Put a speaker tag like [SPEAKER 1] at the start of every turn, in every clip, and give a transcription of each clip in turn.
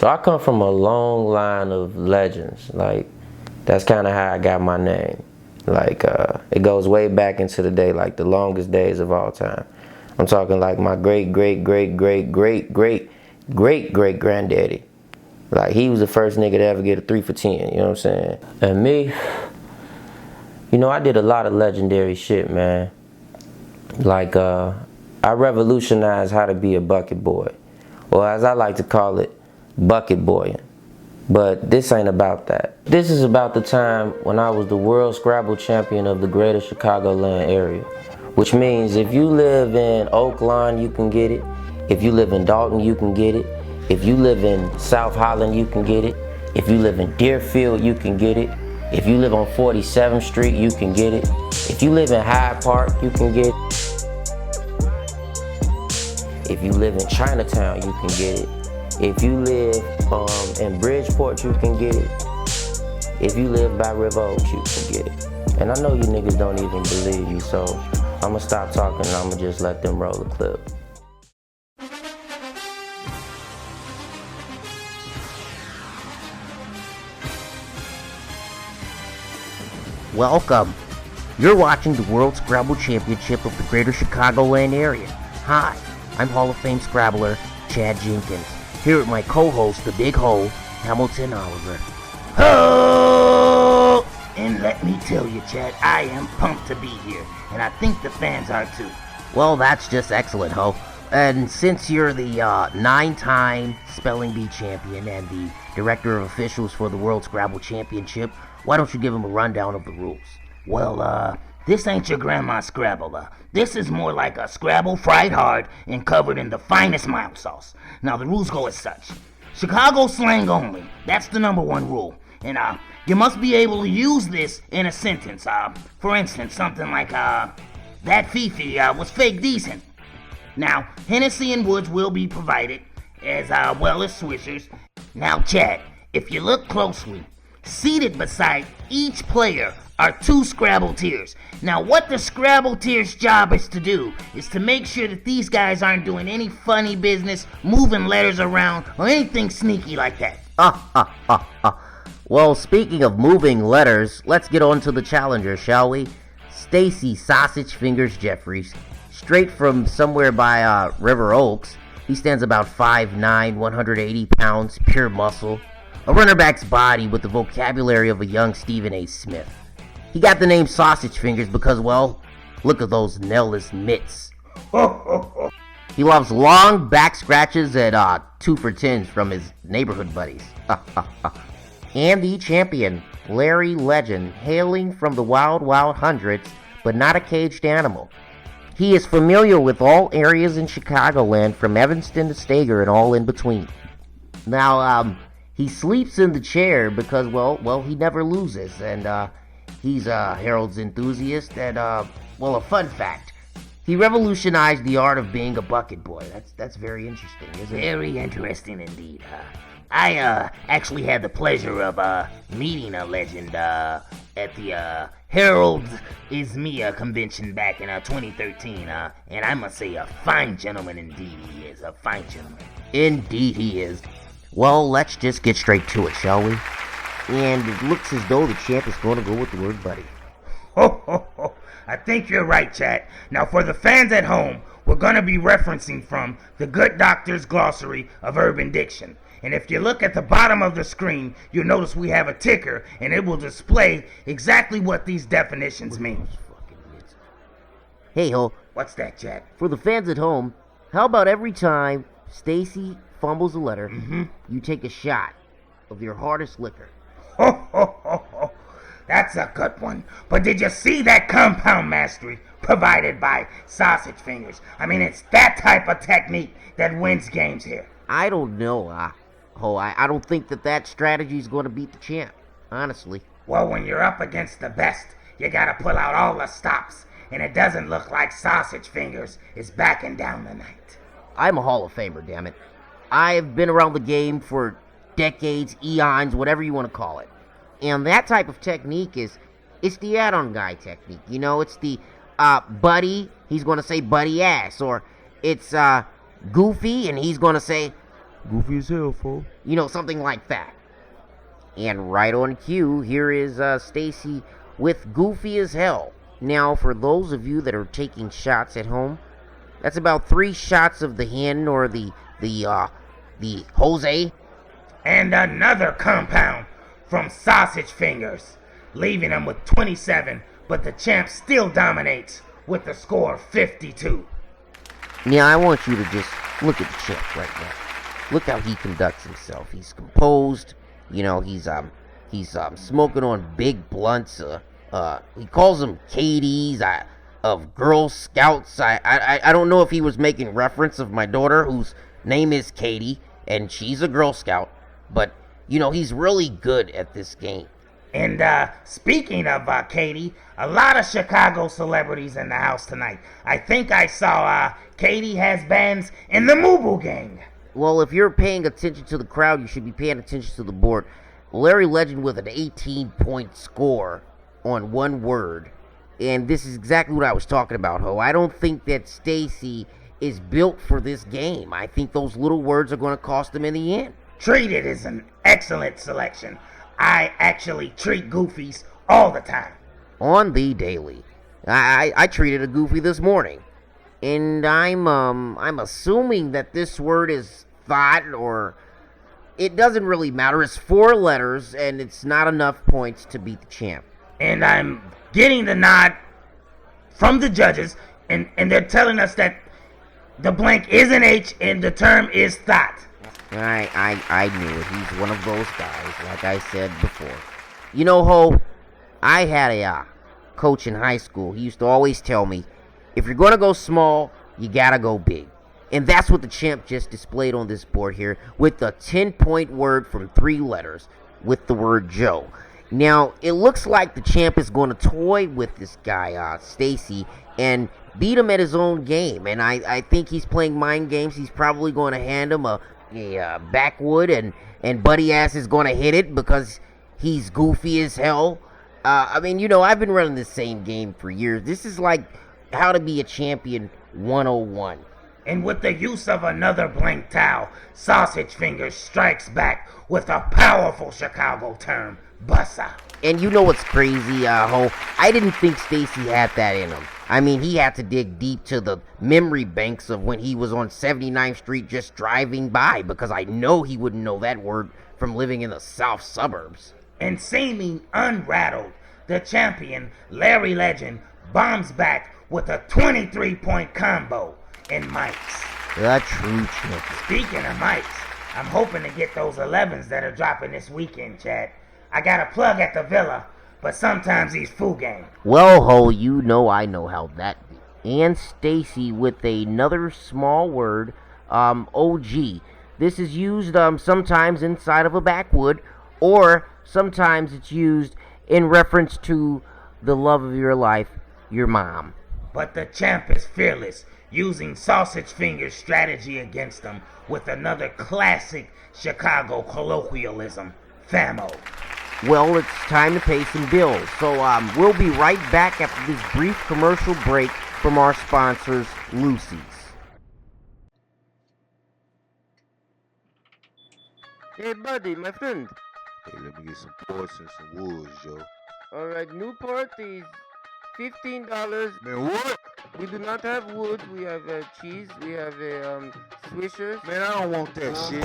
[SPEAKER 1] So I come from a long line of legends. Like, that's kind of how I got my name. Like, it goes way back into the day, like the longest days of all time. I'm talking like my great-great-great-great-great-great-great-granddaddy. Like, he was the first nigga to ever get a 3 for 10, you know what I'm saying? And me, you know, I did a lot of legendary shit, man. Like, I revolutionized how to be a bucket boy. Or as I like to call it, bucket boying. But this ain't about that. This is about the time when I was the world Scrabble champion of the greater Chicagoland area. Which means if you live in Oak Lawn, you can get it. If you live in Dalton, you can get it. If you live in South Holland, you can get it. If you live in Deerfield, you can get it. If you live on 47th Street, you can get it. If you live in Hyde Park, you can get it. If you live in Chinatown, you can get it. If you live in Bridgeport, you can get it. If you live by River Oaks, you can get it. And I know you niggas don't even believe me, so I'ma stop talking and I'ma just let them roll the clip.
[SPEAKER 2] Welcome. You're watching the World Scrabble Championship of the Greater Chicagoland area. Hi, I'm Hall of Fame Scrabbler Chad Jenkins, here with my co-host, the Big Ho, Hamilton Oliver.
[SPEAKER 3] Ho! And let me tell you, Chad, I am pumped to be here, and I think the fans are too.
[SPEAKER 2] Well, that's just excellent, Ho. And since you're the 9-time Spelling Bee champion and the director of officials for the World Scrabble Championship, why don't you give them a rundown of the rules?
[SPEAKER 3] Well, this ain't your grandma's Scrabble. This is more like a Scrabble fried hard and covered in the finest mild sauce. Now, the rules go as such. Chicago slang only. That's the #1 rule. And, you must be able to use this in a sentence. For instance, something like, that Fifi, was fake decent. Now, Hennessy and Woods will be provided, as well as Swishers. Now, Chad, if you look closely, seated beside each player are 2 Scrabble tiers. Now, what the Scrabble tier's job is to do is to make sure that these guys aren't doing any funny business, moving letters around, or anything sneaky like that.
[SPEAKER 2] Well, speaking of moving letters, let's get on to the challenger, shall we? Stacy Sausage Fingers Jeffries, straight from somewhere by River Oaks. He stands about 5'9", 180 pounds, pure muscle. A runner back's body with the vocabulary of a young Stephen A. Smith. He got the name Sausage Fingers because, well, look at those nailless mitts. He loves long back scratches at 2 for 10s from his neighborhood buddies. And the champion, Larry Legend, hailing from the wild, wild hundreds, but not a caged animal. He is familiar with all areas in Chicagoland, from Evanston to Stager and all in between. Now, he sleeps in the chair because, well, he never loses, and he's a Harold's enthusiast, and, well, a fun fact. He revolutionized the art of being a bucket boy. That's very interesting, isn't it?
[SPEAKER 3] Very interesting indeed. I actually had the pleasure of meeting a legend at the Harold's Izmia convention back in 2013, and I must say a fine gentleman indeed he is, a fine gentleman.
[SPEAKER 2] Indeed he is. Well, let's just get straight to it, shall we? And it looks as though the champ is going to go with the word buddy.
[SPEAKER 3] Ho. I think you're right, Chad. Now, for the fans at home, we're going to be referencing from the Good Doctor's Glossary of Urban Diction. And if you look at the bottom of the screen, you'll notice we have a ticker, and it will display exactly what these definitions mean.
[SPEAKER 2] Hey, Ho.
[SPEAKER 3] What's that, Chad?
[SPEAKER 2] For the fans at home, how about every time Stacy fumbles a letter, you take a shot of your hardest liquor?
[SPEAKER 3] Ho. That's a good one. But did you see that compound mastery provided by Sausage Fingers? I mean, it's that type of technique that wins games here.
[SPEAKER 2] I don't know, I don't think that strategy is going to beat the champ, honestly.
[SPEAKER 3] Well, when you're up against the best, you gotta pull out all the stops, and it doesn't look like Sausage Fingers is backing down tonight.
[SPEAKER 2] I'm a Hall of Famer, damn it. I've been around the game for decades, eons, whatever you want to call it. And that type of technique it's the add-on guy technique. You know, it's the buddy, he's going to say buddy ass. Or it's Goofy, and he's going to say
[SPEAKER 4] Goofy as hell, fool.
[SPEAKER 2] You know, something like that. And right on cue, here is Stacy with Goofy as Hell. Now, for those of you that are taking shots at home, that's about 3 shots of the hen or the Jose.
[SPEAKER 3] And another compound from Sausage Fingers, leaving him with 27, but the champ still dominates with the score 52.
[SPEAKER 2] Now, I want you to just look at the champ right now. Look how he conducts himself. He's composed. You know, he's smoking on big blunts. He calls them KDs of Girl Scouts. I don't know if he was making reference of my daughter, whose name is Katie, and she's a Girl Scout. But, you know, he's really good at this game.
[SPEAKER 3] And speaking of Katie, a lot of Chicago celebrities in the house tonight. I think I saw Katie has bands in the Mubu Gang.
[SPEAKER 2] Well, if you're paying attention to the crowd, you should be paying attention to the board. Larry Legend with an 18-point score on one word. And this is exactly what I was talking about, Ho. I don't think that Stacy is built for this game. I think those little words are going to cost him in the end.
[SPEAKER 3] Treated is an excellent selection. I actually treat goofies all the time.
[SPEAKER 2] On the daily. I treated a goofy this morning. And I'm assuming that this word is thought, or it doesn't really matter. It's 4 letters, and it's not enough points to beat the champ.
[SPEAKER 3] And I'm getting the nod from the judges, and they're telling us that the blank is an H and the term is thought.
[SPEAKER 2] I knew it. He's one of those guys, like I said before. You know, Ho, I had a coach in high school. He used to always tell me, if you're going to go small, you got to go big. And that's what the champ just displayed on this board here with a 10-point word from 3 letters with the word Joe. Now, it looks like the champ is going to toy with this guy, Stacy, and beat him at his own game. And I think he's playing mind games. He's probably going to hand him a backwood, and Buddy Ass is going to hit it because he's goofy as hell. I mean, you know, I've been running the same game for years. This is like how to be a champion 101.
[SPEAKER 3] And with the use of another blank towel, Sausage Fingers strikes back with a powerful Chicago term, bussa.
[SPEAKER 2] And you know what's crazy, Ho? I didn't think Stacy had that in him. I mean, he had to dig deep to the memory banks of when he was on 79th Street just driving by, because I know he wouldn't know that word from living in the south suburbs.
[SPEAKER 3] And seeming unrattled, the champion, Larry Legend, bombs back with a 23-point combo in mics.
[SPEAKER 2] The true champion.
[SPEAKER 3] Speaking of mics, I'm hoping to get those 11s that are dropping this weekend, Chad. I got a plug at the Villa, but sometimes he's full game.
[SPEAKER 2] Well, Ho, you know I know how that be. And Stacy with another small word, OG. This is used sometimes inside of a backwood, or sometimes it's used in reference to the love of your life, your mom.
[SPEAKER 3] But the champ is fearless, using Sausage Fingers' strategy against him with another classic Chicago colloquialism, famo.
[SPEAKER 2] Well, it's time to pay some bills, so we'll be right back after this brief commercial break from our sponsors, Lucy's. Hey, buddy, my friend.
[SPEAKER 4] Hey, let me get some ports and some woods, Joe.
[SPEAKER 2] All right, Newport is $15.
[SPEAKER 4] Man, what?
[SPEAKER 2] We do not have wood. We have cheese. We have Swishers.
[SPEAKER 4] Man, I don't want that shit.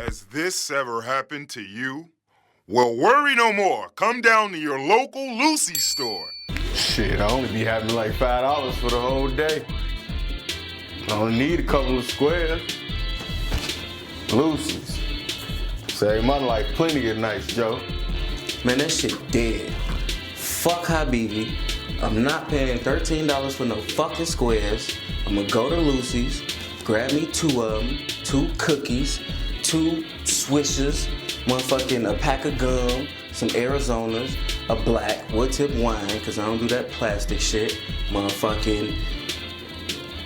[SPEAKER 5] Has this ever happened to you? Well, worry no more. Come down to your local Lucy store.
[SPEAKER 6] Shit, I only be having like $5 for the whole day. I only need a couple of squares. Lucy's. Save my life plenty of nights, Joe.
[SPEAKER 7] Man, that shit dead. Fuck Habibi. I'm not paying $13 for no fucking squares. I'm gonna go to Lucy's, grab me 2 of them, 2 cookies, 2 Swishers, motherfucking a pack of gum, some Arizonas, a black wood-tip wine, cause I don't do that plastic shit, motherfucking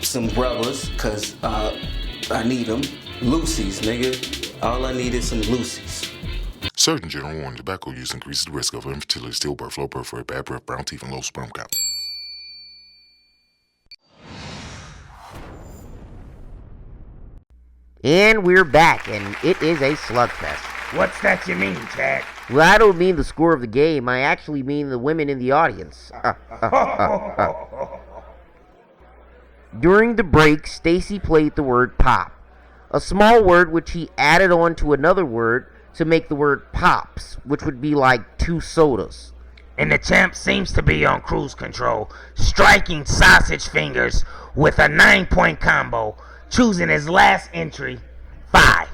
[SPEAKER 7] some rubbers, cause I need them. Lucy's, nigga. All I need is some Lucy's.
[SPEAKER 5] Surgeon General warning tobacco use increases the risk of infertility, stillbirth, low birth rate, bad breath, brown teeth, and low sperm count.
[SPEAKER 2] And we're back, and it is a slugfest.
[SPEAKER 3] What's that you mean, Chad?
[SPEAKER 2] Well, I don't mean the score of the game. I actually mean the women in the audience. During the break, Stacy played the word pop, a small word which he added on to another word to make the word pops, which would be like 2 sodas.
[SPEAKER 3] And the champ seems to be on cruise control, striking sausage fingers with a 9-point combo, choosing his last entry, 5.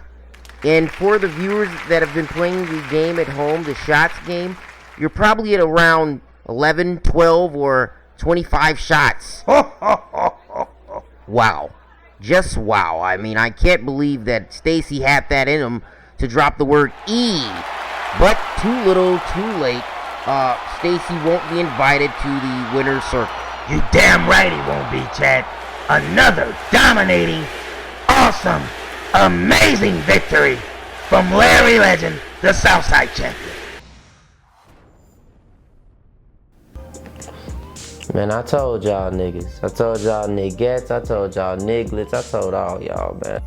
[SPEAKER 2] And for the viewers that have been playing the game at home, the shots game, you're probably at around 11, 12, or 25 shots. Wow. Just wow. I mean, I can't believe that Stacy had that in him to drop the word E. But too little, too late. Stacy won't be invited to the winner's circle.
[SPEAKER 3] You damn right he won't be, Chad. Another dominating, awesome, amazing victory from Larry Legend, the Southside champion.
[SPEAKER 1] Man, I told y'all niggas. I told y'all niggettes. I told y'all nigglets. I told all y'all, man.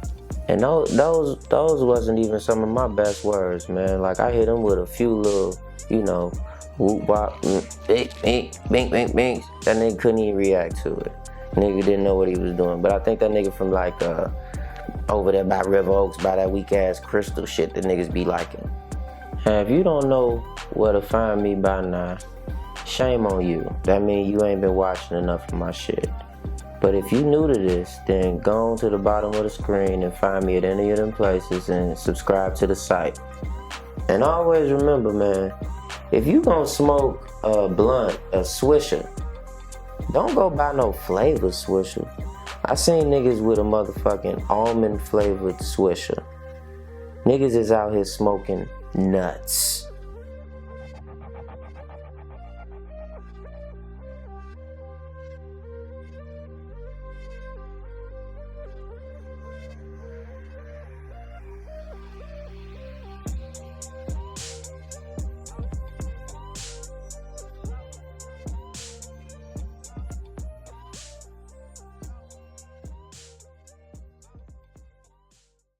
[SPEAKER 1] And those wasn't even some of my best words, man. Like, I hit him with a few little, you know, whoop wop, bing, bing, bing, bing, bing. That nigga couldn't even react to it. Nigga didn't know what he was doing. But I think that nigga from like over there by River Oaks, by that weak ass crystal shit that niggas be liking. And if you don't know where to find me by now, shame on you. That means you ain't been watching enough of my shit. But if you new to this, then go on to the bottom of the screen and find me at any of them places and subscribe to the site. And always remember, man, if you gonna smoke a blunt, a swisher, don't go buy no flavor swisher. I seen niggas with a motherfucking almond flavored swisher. Niggas is out here smoking nuts.